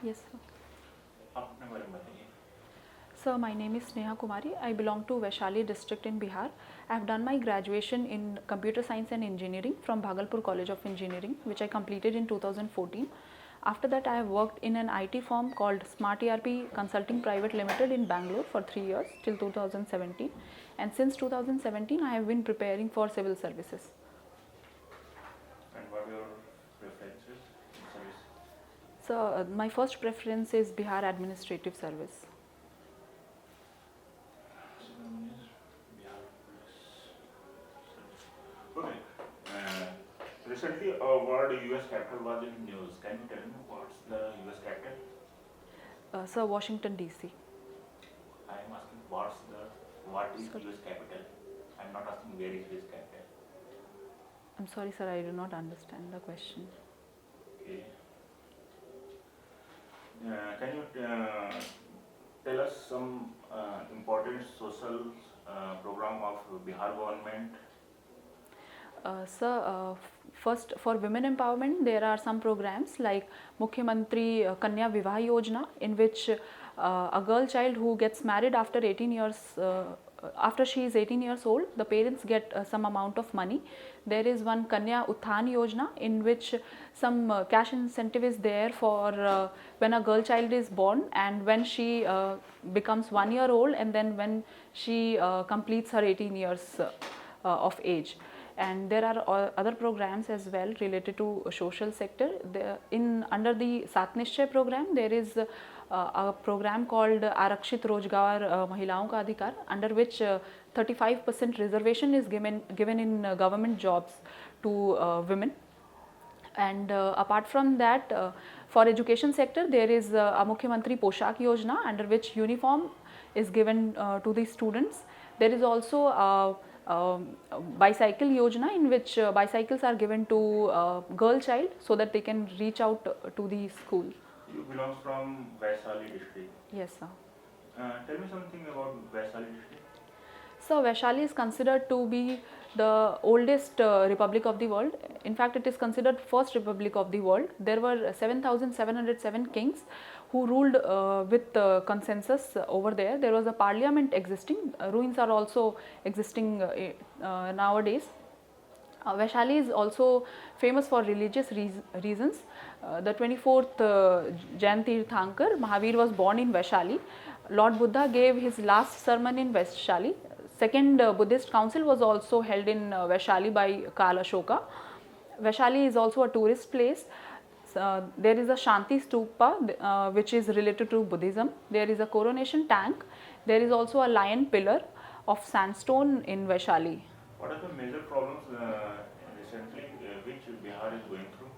Yes, sir. अपने बारे में बताइए। Sir, my name is Sneha Kumari. I belong to Vaishali district in Bihar. I have done my graduation in computer science and engineering from Bhagalpur College of Engineering, which I completed in 2014. After that, I have worked in an IT firm called Smart ERP Consulting Private Limited in Bangalore for 3 years till 2017. And since 2017, I have been preparing for civil services. And what are your preferences in service? So, my first preference is Bihar Administrative Service. Bihar Police Service. Okay. Recently, word US capital was in news. Can you tell me what's the US capital? Sir, Washington DC. I am asking what is Sorry. US capital? I'm not asking where is US capital. I'm sorry, sir, I do not understand the question. Okay. Can you tell us some important social program of Bihar government? Sir, first for women empowerment, there are some programs like Mukhyamantri Kanya Vivah Yojana, in which a girl child who gets married after 18 years, after she is 18 years old, the parents get some amount of money. There is one Kanya Uthan Yojana, in which some cash incentive is there for when a girl child is born and when she becomes 1 year old, and then when she completes her 18 years of age. And there are other programs as well related to social sector. Under the Satnishchay program, there is a program called Arakshit Rojgar Mahilaon Ka Adhikar, under which 35% reservation is given in government jobs to women. And apart from that, for education sector, there is a Mukhyamantri Poshak Yojana, under which uniform is given to the students. There is also a bicycle Yojana, in which bicycles are given to girl child so that they can reach out to the school. You belong from Vaishali district. Yes, sir. Tell me something about Vaishali district. So, Vaishali is considered to be the oldest republic of the world. In fact, it is considered first republic of the world. There were 7,707 kings who ruled with consensus over there. There was a parliament existing. Ruins are also existing nowadays. Vaishali is also famous for religious reasons. The 24th Jain Tirthankar, Mahavir, was born in Vaishali. Lord Buddha gave his last sermon in Vaishali. Second Buddhist council was also held in Vaishali by Kala Ashoka. Vaishali is also a tourist place. There is a Shanti Stupa which is related to Buddhism. There is a coronation tank. There is also a lion pillar of sandstone in Vaishali. What are the major problems recently which Bihar is going through?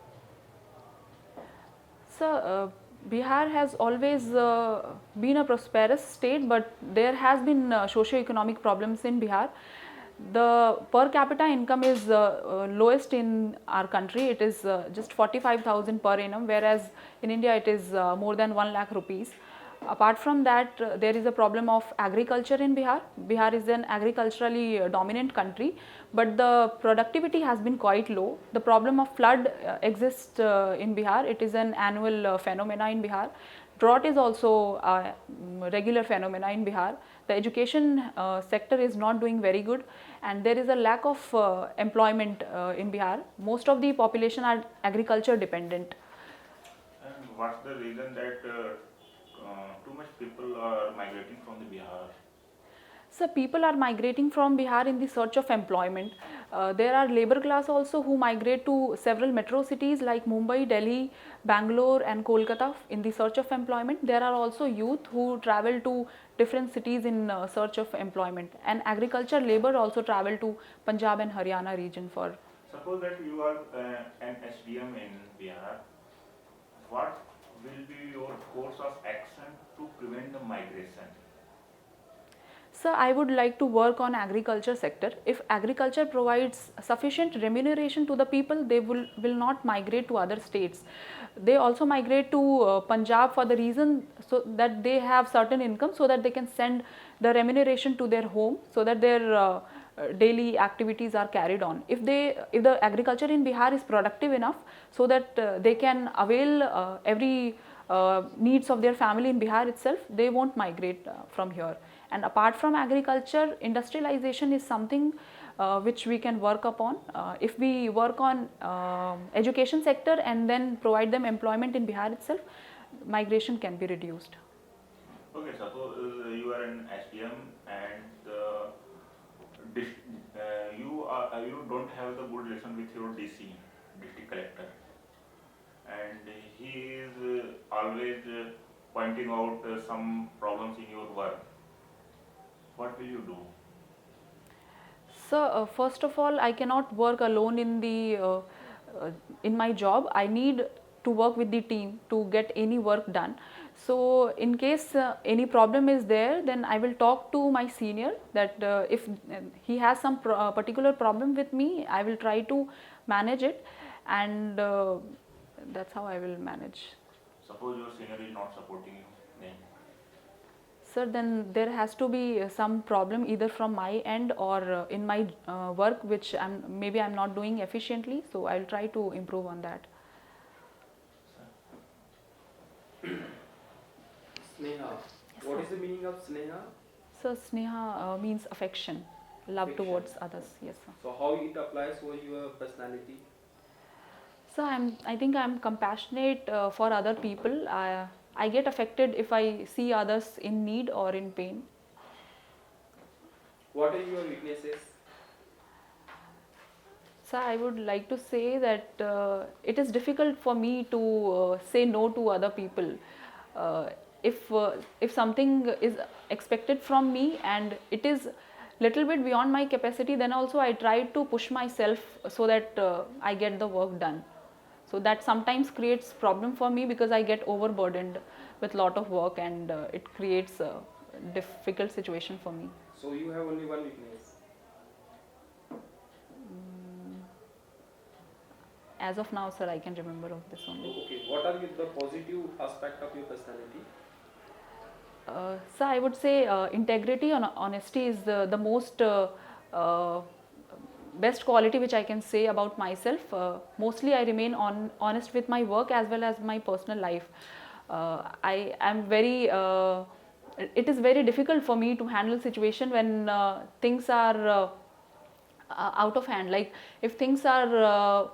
So, Bihar has always been a prosperous state, but there has been socio-economic problems in Bihar. The per capita income is lowest in our country. It is just 45,000 per annum, whereas in India it is more than 1 lakh rupees. Apart from that, there is a problem of agriculture in Bihar. Bihar is an agriculturally dominant country, but the productivity has been quite low. The problem of flood exists in Bihar. It is an annual phenomena in Bihar. Drought is also a regular phenomena in Bihar. The education sector is not doing very good, and there is a lack of employment in Bihar. Most of the population are agriculture dependent. And what's the reason that too much people are migrating from the Bihar? So, people are migrating from Bihar in the search of employment. There are labor class also who migrate to several metro cities like Mumbai, Delhi, Bangalore and Kolkata in the search of employment. There are also youth who travel to different cities in search of employment, and agriculture labor also travel to Punjab and Haryana region for. Suppose that you are an SDM in Bihar, what will be your course of action to prevent the migration? So, I would like to work on agriculture sector. If agriculture provides sufficient remuneration to the people, they will not migrate to other states. They also migrate to Punjab for the reason so that they have certain income, so that they can send the remuneration to their home, so that their daily activities are carried on. If the agriculture in Bihar is productive enough, so that they can avail every needs of their family in Bihar itself, they won't migrate from here. And apart from agriculture, industrialization is something which we can work upon. If we work on education sector and then provide them employment in Bihar itself, migration can be reduced. Okay, suppose you are an SDM and you don't have the good relation with your DC, district collector, and he is always pointing out some problems in your work. What will you do? So first of all, I cannot work alone in my job. I need to work with the team to get any work done. So in case any problem is there, then I will talk to my senior that if he has some particular problem with me, I will try to manage it, and that's how I will manage. Suppose your senior is not supporting you, then Sir, then there has to be some problem either from my end or in my work, which maybe I'm not doing efficiently. So I'll try to improve on that. Sneha. What is the meaning of Sneha? So Sneha means affection, love Affection. towards others. Yes, sir. So how it applies for your personality? So I think I'm compassionate for other people. I get affected if I see others in need or in pain. What are your weaknesses? So I would like to say that it is difficult for me to say no to other people. Uh, if something is expected from me and it is little bit beyond my capacity, then also I try to push myself so that I get the work done. So that sometimes creates problem for me because I get overburdened with lot of work, and it creates a difficult situation for me. So you have only one weakness. As of now, sir, I can remember of this only. Okay. What are the positive aspect of your personality? So I would say integrity and honesty is the most uh, best quality which I can say about myself. Mostly I remain honest with my work as well as my personal life. I am very it is very difficult for me to handle situation when things are out of hand. Like if things are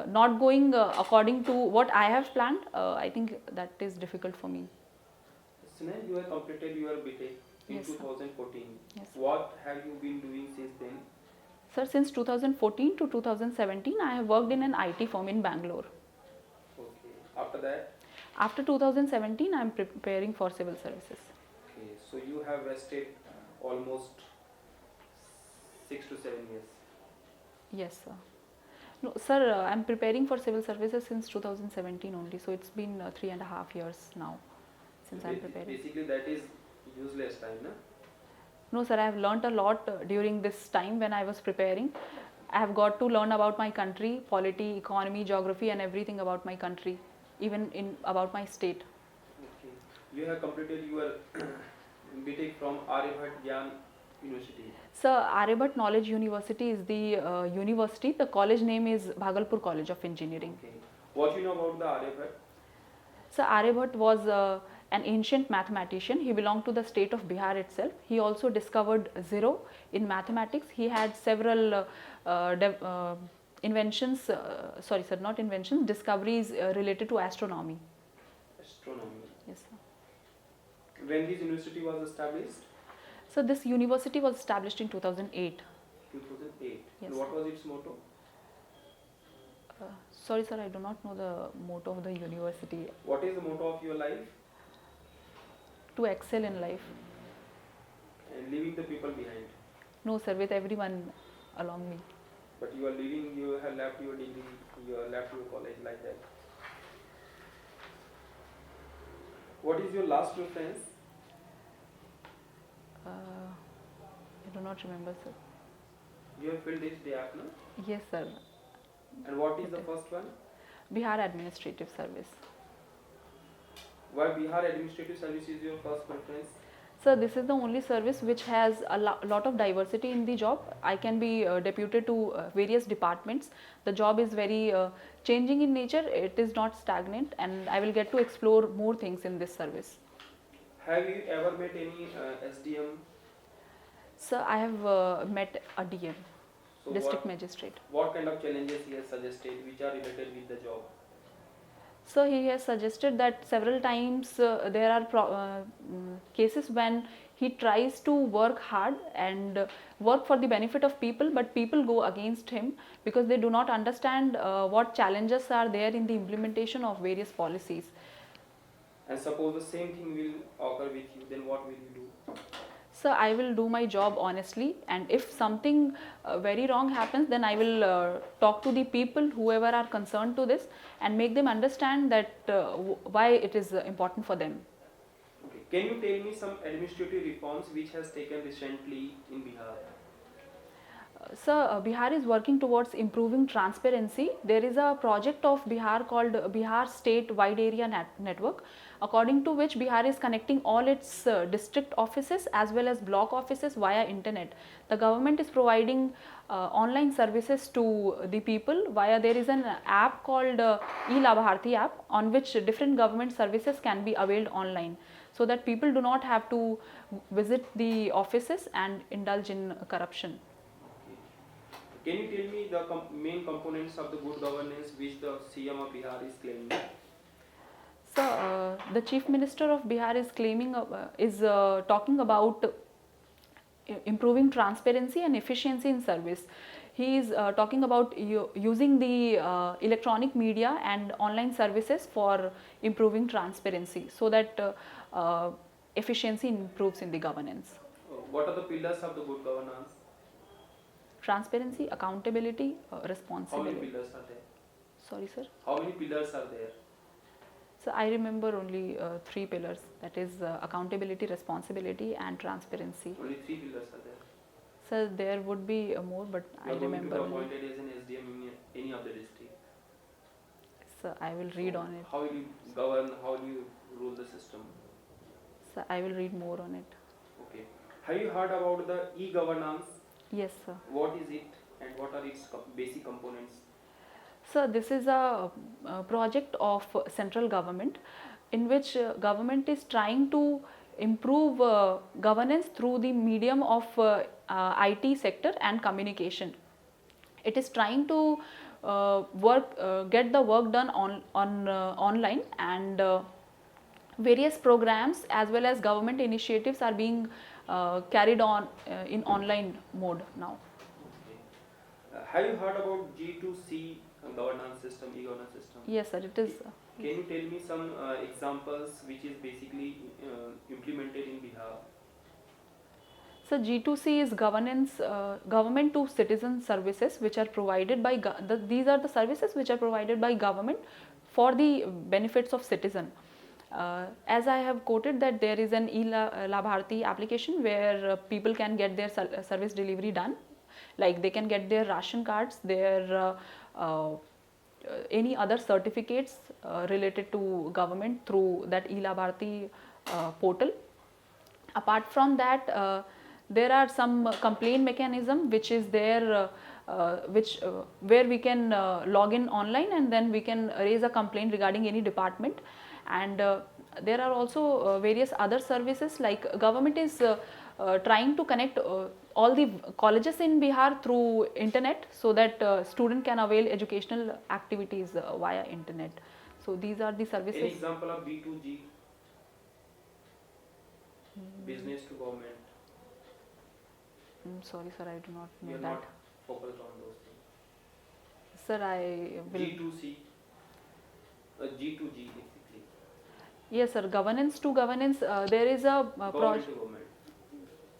not going according to what I have planned, I think that is difficult for me. Sneha, you have completed your BTech in Yes, sir. 2014. Yes. What have you been doing since then? Sir, since 2014 to 2017, I have worked in an IT firm in Bangalore. Okay. After that? After 2017, I am preparing for civil services. Okay. So you have rested almost 6 to 7 years. Yes, sir. No, sir, I am preparing for civil services since 2017 only. So it's been 3.5 years now since I am preparing. Basically, that is useless time, na? No, sir, I have learnt a lot during this time when I was preparing. I have got to learn about my country, polity, economy, geography, and everything about my country, even in about my state. Okay. You have completed your BTech from Aryabhat Gyan University. So Aryabhat Knowledge University is the university. The college name is Bhagalpur College of Engineering. Okay. What you know about the Aryabhat? So Aryabhat was an ancient mathematician. He belonged to the state of Bihar itself. He also discovered zero in mathematics. He had several inventions, sorry sir, not inventions, discoveries related to astronomy. Astronomy. Yes, sir. When this university was established? So this university was established in 2008. 2008. Yes. And what was its motto? Sorry sir, I do not know the motto of the university. What is the motto of your life? To excel in life. And leaving the people behind. No sir, with everyone along me. But you are leaving, you have left your degree, you have left your college like that. What is your last preference? I do not remember sir. You have filled this day after. Yes sir. And what is the first one? Bihar Administrative Service. Why Bihar Administrative Service is your first preference? So this is the only service which has a lot of diversity in the job. I can be deputed to various departments. The job is very changing in nature. It is not stagnant, and I will get to explore more things in this service. Have you ever met any SDM? So I have met a DM, So district magistrate. what kind of challenges he has suggested which are related with the job? So he has suggested that several times there are cases when he tries to work hard and work for the benefit of people, but people go against him because they do not understand what challenges are there in the implementation of various policies. And suppose the same thing will occur with you, then what will you do? So I will do my job honestly, and if something very wrong happens, then I will talk to the people whoever are concerned to this and make them understand that why it is important for them. Okay. Can you tell me some administrative reforms which has taken recently in Bihar? So Bihar is working towards improving transparency. There is a project of Bihar called Bihar State Wide Area Network, according to which Bihar is connecting all its district offices as well as block offices via internet. The government is providing online services to the people via, there is an app called e-Labharti app, on which different government services can be availed online, so that people do not have to visit the offices and indulge in corruption. Can you tell me the main components of the good governance which the CM of Bihar is claiming? So the Chief Minister of Bihar is claiming, talking about improving transparency and efficiency in service. He is talking about using the electronic media and online services for improving transparency, so that efficiency improves in the governance. What are the pillars of the good governance? Transparency, accountability, How responsibility. many pillars are there? Sorry, sir. How many pillars are there? So I remember only 3 pillars, that is accountability, responsibility and transparency. Only 3 pillars are there. So there would be more, but I remember You are going to be only. appointed as an SDM in any of the district. So I will read on it. How will you govern, how do you rule the system? So I will read more on it. Okay. Have you heard about the e-governance? Yes, sir. What is it and what are its basic components? So this is a project of central government, in which government is trying to improve governance through the medium of IT sector and communication. It is trying to get the work done online, and various programs as well as government initiatives are being carried on in online mode now. Okay. Have you heard about G2C governance system, e-governance system? Yes, sir. It is. Can you tell me some examples which is basically implemented in Bihar? So G2C is governance, government to citizen services, which are provided by these are the services which are provided by government for the benefits of citizen. As I have quoted, that there is an e-Labharti application where people can get their service delivery done, like they can get their ration cards, their any other certificates related to government through that e-Labharti portal. Apart from that, there are some complaint mechanism which is there, where we can log in online and then we can raise a complaint regarding any department. And there are also various other services, like government is trying to connect all the colleges in Bihar through internet, so that student can avail educational activities via internet. So these are the services. Any example of B2G? Business to government? Sorry, sir, I do not know You are that. not focused on those things. Sir, I will. G2C, G2G basically. Yes, sir. Governance to governance. There is a Government project. to government.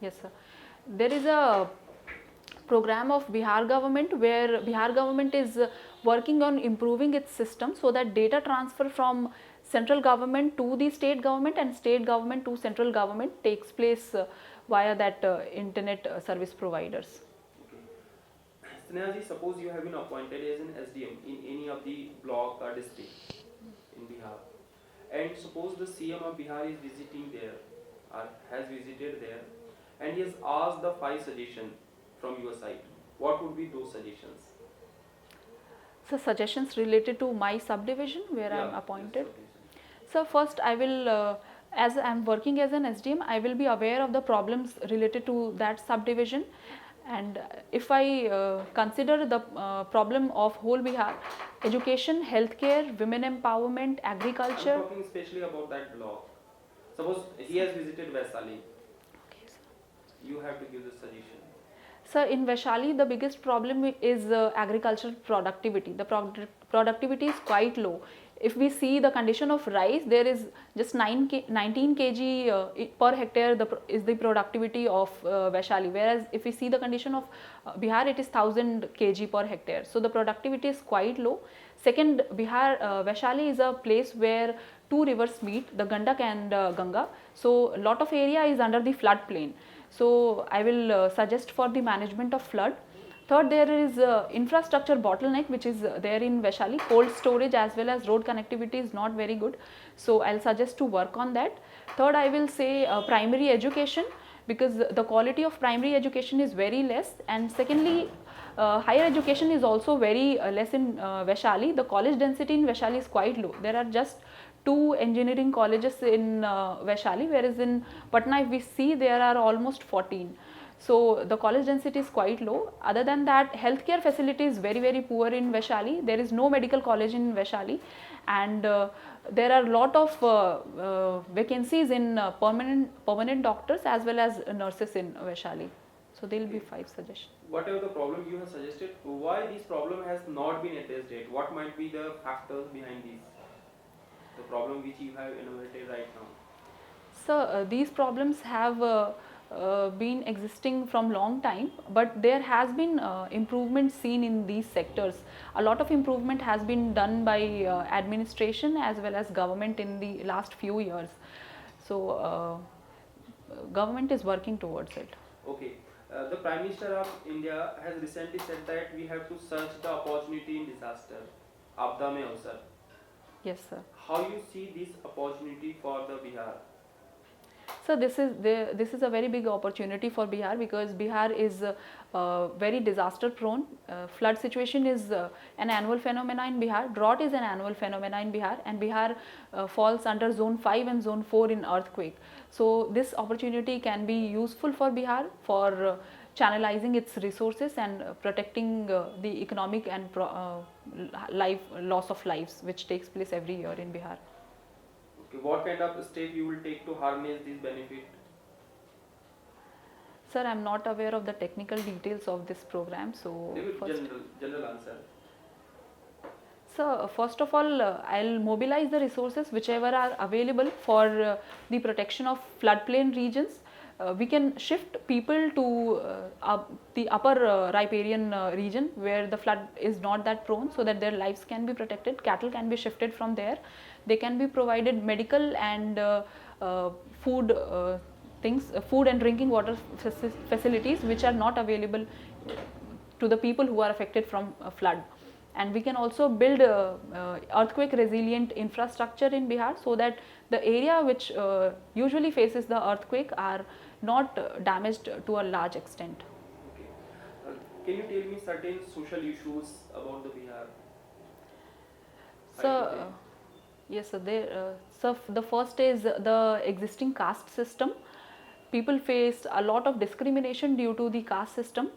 Yes, sir. There is a program of Bihar government where Bihar government is working on improving its system, so that data transfer from central government to the state government and state government to central government takes place via that internet service providers. Okay. Snehaji, suppose you have been appointed as an SDM in any of the block or district in Bihar, and suppose the CM of Bihar is visiting there. has visited there, and he has asked the 5 suggestions from your side. What would be those suggestions? So suggestions related to my subdivision where I am Yeah, appointed. yes, suggestions. So first I will, as I am working as an SDM, I will be aware of the problems related to that subdivision, and if I consider the problem of whole Bihar, education, healthcare, women empowerment, I'm agriculture. talking especially about that block. Suppose he has visited Vaisali, Okay, sir. you have to give the suggestion. So in Vaishali, the biggest problem is agricultural productivity. The productivity is quite low. If we see the condition of rice, there is just 19 kg per hectare is the productivity of Vaishali. Whereas if we see the condition of Bihar, it is 1000 kg per hectare. So the productivity is quite low. Second, Vaishali is a place where two rivers meet, the Gandak and Ganga. So a lot of area is under the flood plain. So I will suggest for the management of flood. Third, there is infrastructure bottleneck which is there in Vaishali. Cold storage as well as road connectivity is not very good. So I'll suggest to work on that. Third, I will say primary education, because the quality of primary education is very less. And secondly, higher education is also very less in Vaishali. The college density in Vaishali is quite low. There are just 2 engineering colleges in Vaishali, whereas in Patna if we see there are almost 14. So the college density is quite low. Other than that, healthcare facility is very poor in Vaishali. There is no medical college in Vaishali, and there are a lot of vacancies in permanent doctors as well as nurses in Vaishali. So there will be 5 suggestions. Whatever the problem you have suggested, why this problem has not been addressed yet? What might be the factors behind this? The problem which you have enumerated right now. So these problems have been existing from long time, but there has been improvement seen in these sectors. A lot of improvement has been done by administration as well as government in the last few years. So government is working towards it. Okay. The Prime Minister of India has recently said that we have to search the opportunity in disaster. Abda mein avsar. Yes, sir. How you see this opportunity for the Bihar? So this is a very big opportunity for Bihar, because Bihar is very disaster prone. Flood situation is an annual phenomena in Bihar. Drought is an annual phenomena in Bihar, and Bihar falls under zone 5 and zone 4 in earthquake. So this opportunity can be useful for Bihar for channelizing its resources and protecting the economic and loss of lives which takes place every year in Bihar. Okay. What kind of step you will take to harness this benefit? Sir, I am not aware of the technical details of this program. So Give it first, general answer. so first of all, I'll mobilize the resources whichever are available for the protection of floodplain regions. We can shift people to the upper riparian region where the flood is not that prone, so that their lives can be protected. Cattle can be shifted from there. They can be provided medical and food food and drinking water facilities which are not available to the people who are affected from flood. And we can also build earthquake resilient infrastructure in Bihar, so that the area which usually faces the earthquake are not damaged to a large extent. Okay. Can you tell me certain social issues about the Bihar? So yes, so the first is the existing caste system. People face a lot of discrimination due to the caste system.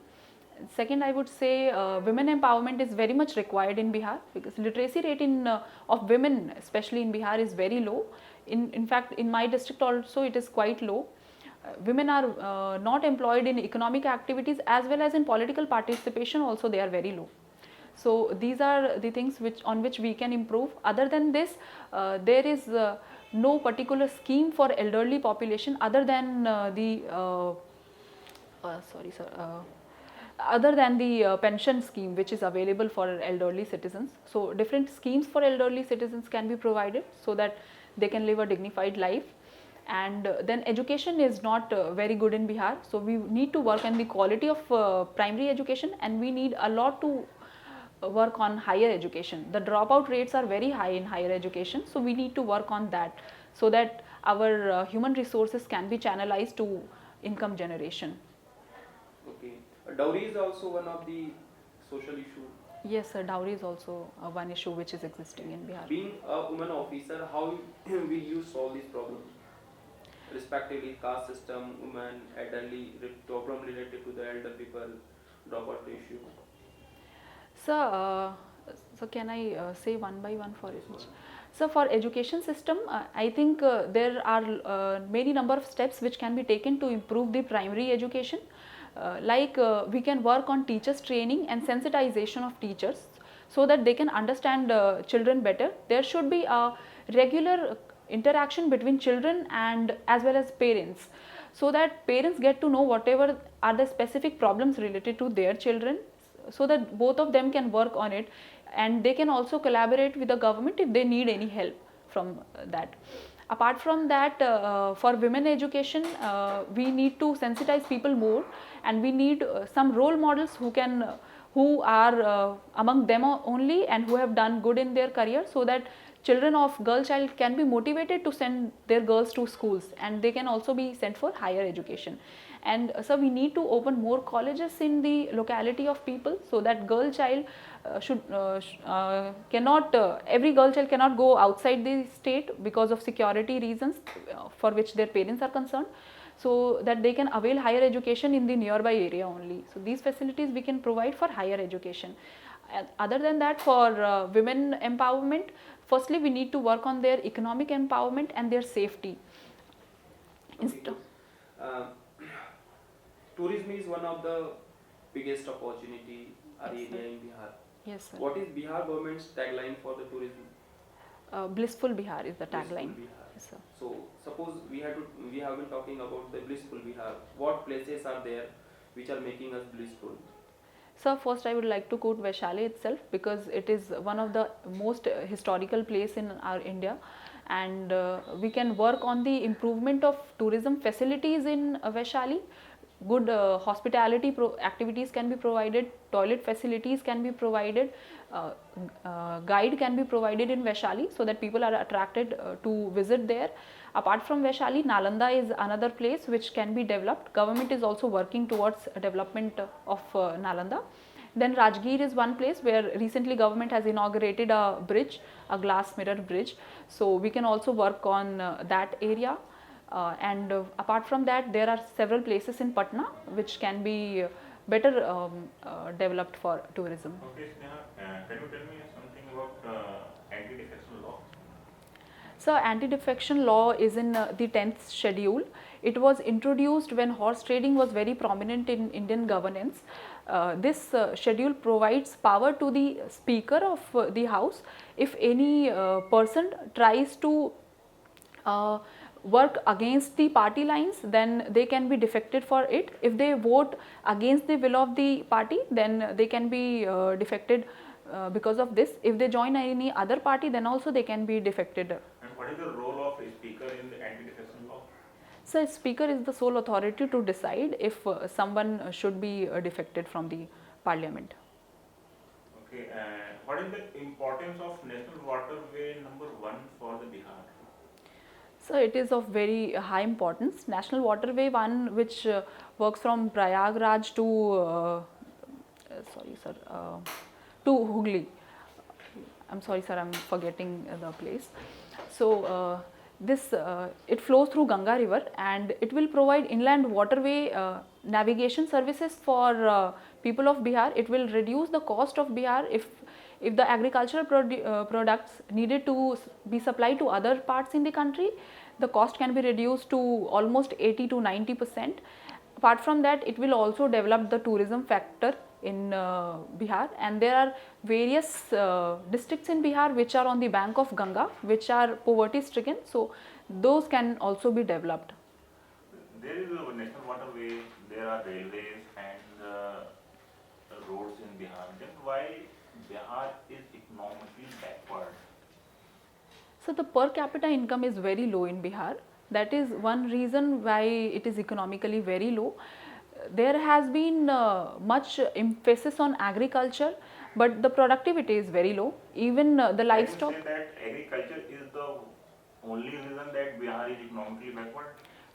Second, I would say women empowerment is very much required in Bihar, because literacy rate of women, especially in Bihar, is very low. In fact, in my district also it is quite low. Women are not employed in economic activities as well as in political participation also they are very low. So these are the things on which we can improve. Other than this, there is no particular scheme for elderly population other than other than the pension scheme which is available for elderly citizens. So different schemes for elderly citizens can be provided so that they can live a dignified life. And then education is not very good in Bihar, so we need to work on the quality of primary education, and we need a lot to work on higher education. The dropout rates are very high in higher education, so we need to work on that so that our human resources can be channelized to income generation. Okay. Dowry is also one of the social issue. Yes, sir, dowry is also one issue which is existing in Bihar. Being a woman officer, how will you solve this problem? Respectively, caste system, women, elderly, problem related to the elder people, dropout issue. So can I say one by one for each? So for education system, I think there are many number of steps which can be taken to improve the primary education. We can work on teachers training and sensitization of teachers so that they can understand children better. There should be a regular interaction between children and as well as parents, so that parents get to know whatever are the specific problems related to their children, so that both of them can work on it, and they can also collaborate with the government if they need any help from that. Apart from that, for women education, we need to sensitize people more, and we need some role models who are among them only and who have done good in their career, so that children of girl child can be motivated to send their girls to schools, and they can also be sent for higher education. And so we need to open more colleges in the locality of people, so that girl child every girl child cannot go outside the state because of security reasons for which their parents are concerned, so that they can avail higher education in the nearby area only. So these facilities we can provide for higher education. Other than that, for women empowerment, firstly we need to work on their economic empowerment and their safety. Tourism is one of the biggest opportunity area in Bihar. Yes, sir. What is Bihar government's tagline for the tourism? Blissful Bihar is the tagline. Blissful Bihar. Yes, sir. So suppose we have been talking about the blissful Bihar. What places are there which are making us blissful? So first I would like to quote Vaishali itself, because it is one of the most historical place in our India, and we can work on the improvement of tourism facilities in Vaishali. Good hospitality activities can be provided, toilet facilities can be provided, guide can be provided in Vaishali, so that people are attracted to visit there. Apart from Vaishali, Nalanda is another place which can be developed. Government is also working towards development of Nalanda. Then Rajgir is one place where recently government has inaugurated a bridge, a glass mirror bridge. So we can also work on that area. Apart from that, there are several places in Patna which can be better developed for tourism. Okay, Sneha, can you tell me something about anti-defection law? So anti-defection law is in the 10th schedule. It was introduced when horse trading was very prominent in Indian governance. This schedule provides power to the Speaker of the House. If any person tries to work against the party lines, then they can be defected for it. If they vote against the will of the party, then they can be defected because of this. If they join any other party, then also they can be defected. And what is the role of a speaker in the anti-defection law? So speaker is the sole authority to decide if someone should be defected from the parliament. Okay, what is the importance of National Waterway number 1 for the Bihar? So it is of very high importance. National Waterway 1, which works from Prayagraj to to Hooghly. I'm sorry, sir, I'm forgetting the place. So it flows through Ganga River, and it will provide inland waterway navigation services for people of Bihar. It will reduce the cost of Bihar if the agricultural products needed to be supplied to other parts in the country. The cost can be reduced to almost 80 to 90%. Apart from that, it will also develop the tourism factor in Bihar, and there are various districts in Bihar which are on the bank of Ganga, which are poverty stricken, so those can also be developed. There is a national waterway, there are railways and roads in Bihar. Then why Bihar is economically backward? So the per capita income is very low in Bihar. That is one reason why it is economically very low. There has been much emphasis on agriculture, but the productivity is very low. Even the Can livestock. you say that agriculture is the only reason that Bihar is economically backward?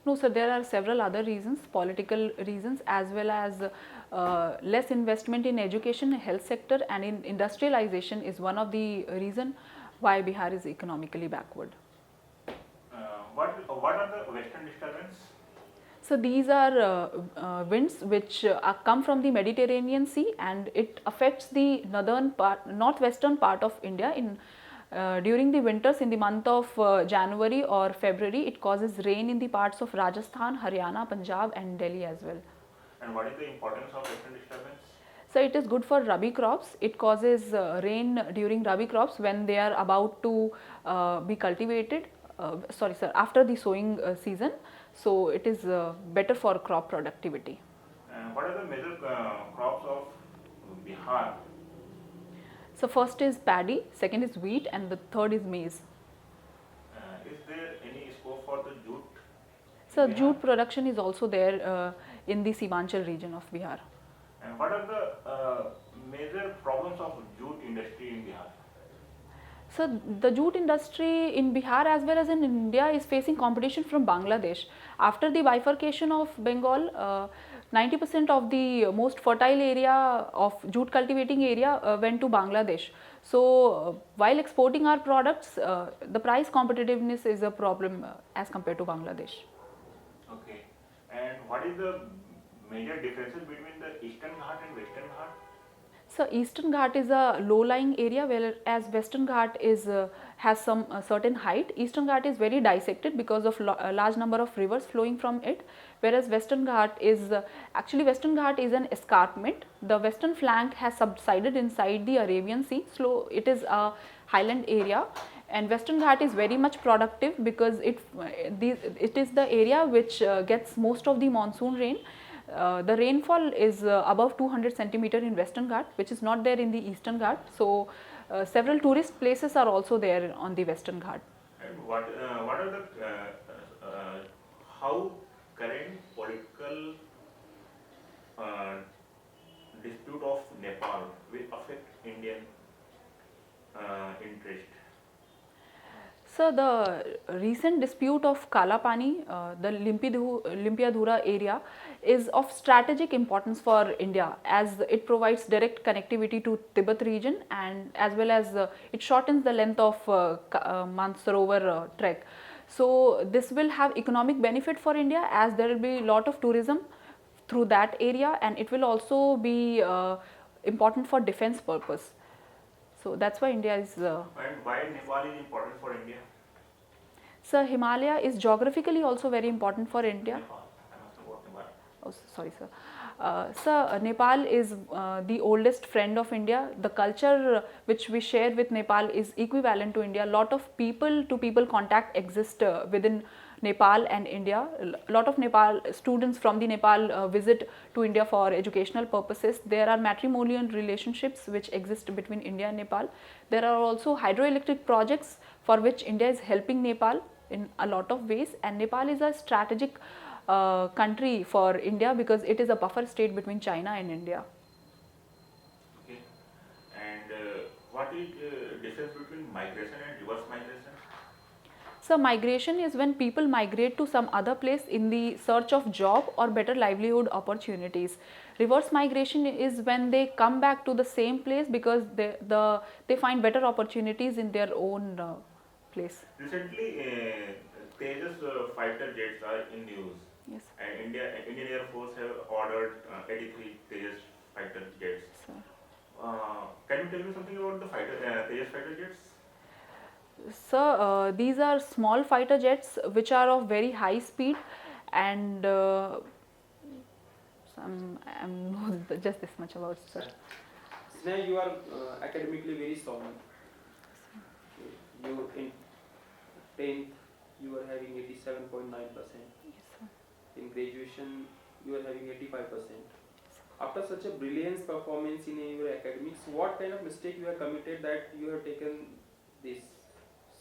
No, sir, there are several other reasons, political reasons, as well as less investment in education, health sector, and in industrialization is one of the reason why Bihar is economically backward. What are the western disturbance? So these are winds which come from the Mediterranean Sea, and it affects the northwestern part of India. During the winters, in the month of January or February, it causes rain in the parts of Rajasthan, Haryana, Punjab, and Delhi as well. And what is the importance of western disturbance? So it is good for rabi crops. It causes rain during rabi crops when they are about to be cultivated. Sorry, sir, after the sowing season. So it is better for crop productivity. What are the major crops of Bihar? So first is paddy, second is wheat, and the third is maize. Is there any scope for the jute? So Bihar? jute production is also there in the Simanchal region of Bihar. And what are the major problems of jute industry in Bihar? So the jute industry in Bihar as well as in India is facing competition from Bangladesh. After the bifurcation of Bengal, 90% of the most fertile area of jute cultivating area went to Bangladesh. So while exporting our products, the price competitiveness is a problem as compared to Bangladesh. Okay. And what is the major differences between the Eastern Ghat and Western Ghat? So Eastern Ghat is a low-lying area, whereas Western Ghat is has some certain height. Eastern Ghat is very dissected because of a large number of rivers flowing from it, whereas Western Ghat is actually Western Ghat is an escarpment. The western flank has subsided inside the Arabian Sea, so it is a highland area. And Western Ghat is very much productive because it is the area which gets most of the monsoon rain. The rainfall is above 200 centimeter in Western Ghat, which is not there in the Eastern Ghat. So several tourist places are also there on the Western Ghat. And what are the how current political dispute of Nepal will affect Indian interest? So the recent dispute of Kalapani, the Limpiadhura area, is of strategic importance for India as it provides direct connectivity to Tibet region and as well as it shortens the length of Mansarovar trek. So this will have economic benefit for India as there will be a lot of tourism through that area, and it will also be important for defense purpose. So that's why India is. And why Nepal is important for India? So Himalaya is geographically also very important for India. Nepal. I'm asking about Nepal. Oh, sorry, sir. Sir, Nepal is the oldest friend of India. The culture which we share with Nepal is equivalent to India. A lot of people-to-people contact exists within Nepal and India. A lot of Nepal students from the Nepal visit to India for educational purposes. There are matrimonial relationships which exist between India and Nepal. There are also hydroelectric projects for which India is helping Nepal in a lot of ways, and Nepal is a strategic country for India because it is a buffer state between China and India. Okay. And what is difference between migration and reverse migration? So migration is when people migrate to some other place in the search of job or better livelihood opportunities. Reverse migration is when they come back to the same place because they find better opportunities in their own place. Recently, Tejas fighter jets are in news. Yes, And Indian Air Force have ordered 83 Tejas fighter jets. sir. Can you tell me something about the Tejas fighter jets? So these are small fighter jets which are of very high speed, and I know just this much about, sir. Sneha, you are academically very solid. You in 10th you are having 87.9%. Yes, sir. In graduation you are having 85%. After such a brilliant performance in your academics, what kind of mistake you have committed that you have taken this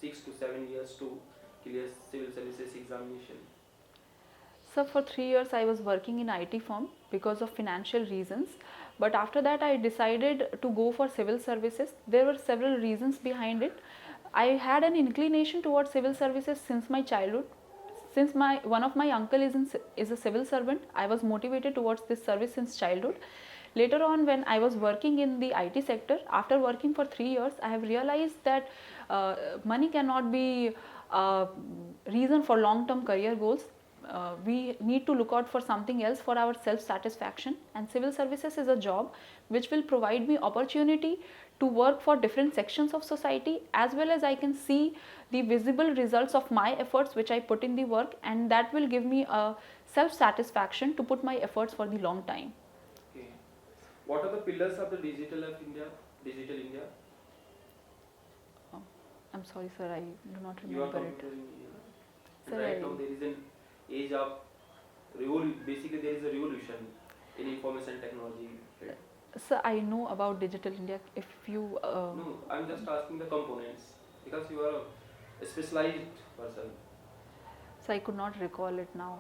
6 to 7 years to clear civil services examination? So for 3 years I was working in IT firm because of financial reasons, But after that, I decided to go for civil services. There were several reasons behind it. I had an inclination towards civil services since my childhood. Since one of my uncle is a civil servant, I was motivated towards this service since childhood. Later on, when I was working in the IT sector, after working for 3 years, I have realized that money cannot be a reason for long-term career goals. We need to look out for something else for our self-satisfaction, and civil services is a job which will provide me opportunity to work for different sections of society, as well as I can see the visible results of my efforts which I put in the work, and that will give me a self-satisfaction to put my efforts for the long time. Okay. What are the pillars of the digital of India? Digital India. I'm sorry, sir, I do not You are remember it. computer engineer. Sir, Right now there is an age of basically there is a revolution in information technology. Right? Sir, I know about Digital India. If you No, I'm just asking the components because you are a specialized person. so I could not recall it now.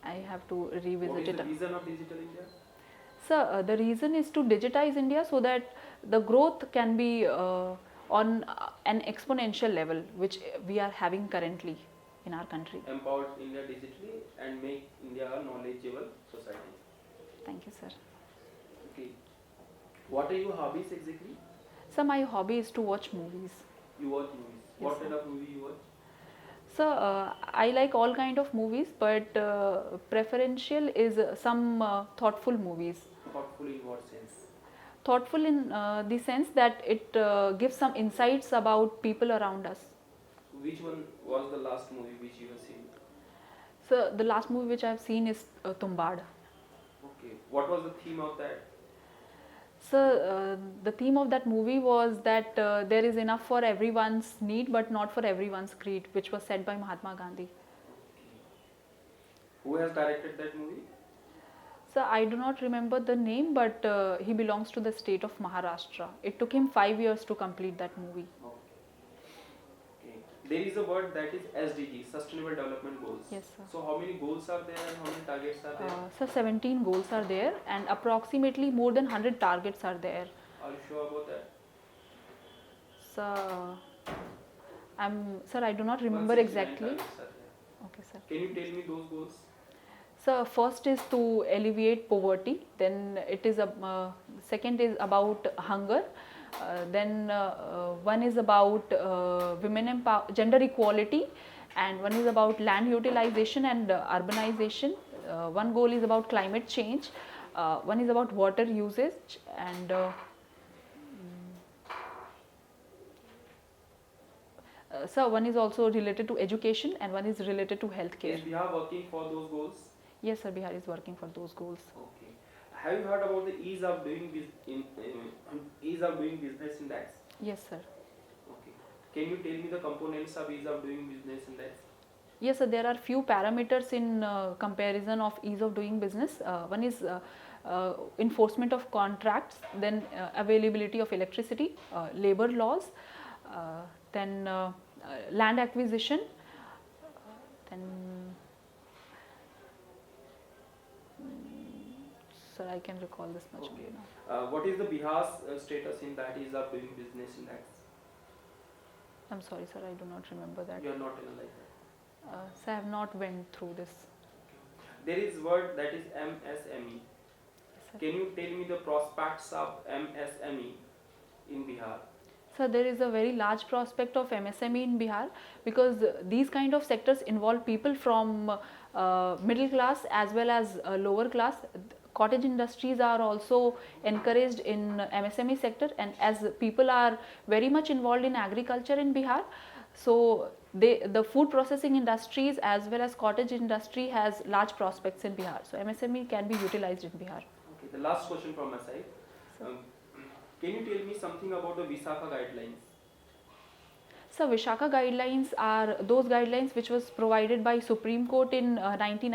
I have to What revisit is it. the reason of digital India? Sir, the reason is to digitize India so that the growth can be on an exponential level, which we are having currently in our country. Empower India digitally and make India a knowledgeable society. Thank you, sir. Okay. What are your hobbies exactly? So my hobby is to watch movies. You watch movies. Yes, What sir. kind of movie you watch? So I like all kind of movies, but preferential is some thoughtful movies. Thoughtful in what sense? Thoughtful in the sense that it gives some insights about people around us. Which one was the last movie which you have seen? So the last movie which I have seen is Tumbad. Okay. What was the theme of that? So the theme of that movie was that there is enough for everyone's need but not for everyone's greed, which was said by Mahatma Gandhi. Okay. Who has directed that movie? So I do not remember the name, but he belongs to the state of Maharashtra. It took him 5 years to complete that movie. Okay. There is a word that is SDG, Sustainable Development Goals. Yes, sir. So how many goals are there and how many targets are there? So 17 goals are there and approximately more than 100 targets are there. Are you sure about that? So sir, I do not remember 169 exactly. targets are there. Okay, sir. Can you tell me those goals? So first is to alleviate poverty. Then it is second is about hunger. Then one is about gender equality, and one is about land utilization and urbanization. One goal is about climate change. One is about water usage, and so one is also related to education, and one is related to healthcare. Is Bihar working for those goals? Yes, sir, Bihar is working for those goals. Okay. Have you heard about the ease of doing business index? Yes, sir. Okay. Can you tell me the components of ease of doing business index? Yes, sir, there are few parameters in comparison of ease of doing business. One is enforcement of contracts, then availability of electricity, labor laws, then land acquisition, then sir, I can recall this much only Okay. now. What is the Bihar's status in that ease of doing business index? I'm sorry, sir, I do not remember that. You are not analyzed that. So I have not went through this. There is word that is MSME. Yes, sir. Can you tell me the prospects of MSME in Bihar? So there is a very large prospect of MSME in Bihar because these kind of sectors involve people from middle class as well as lower class. Cottage industries are also encouraged in MSME sector, and as people are very much involved in agriculture in Bihar, so the food processing industries as well as cottage industry has large prospects in Bihar. So MSME can be utilized in Bihar. Okay, the last question from my side. Can you tell me something about the Visakha guidelines? So Vishaka guidelines are those guidelines which was provided by Supreme Court in 1990.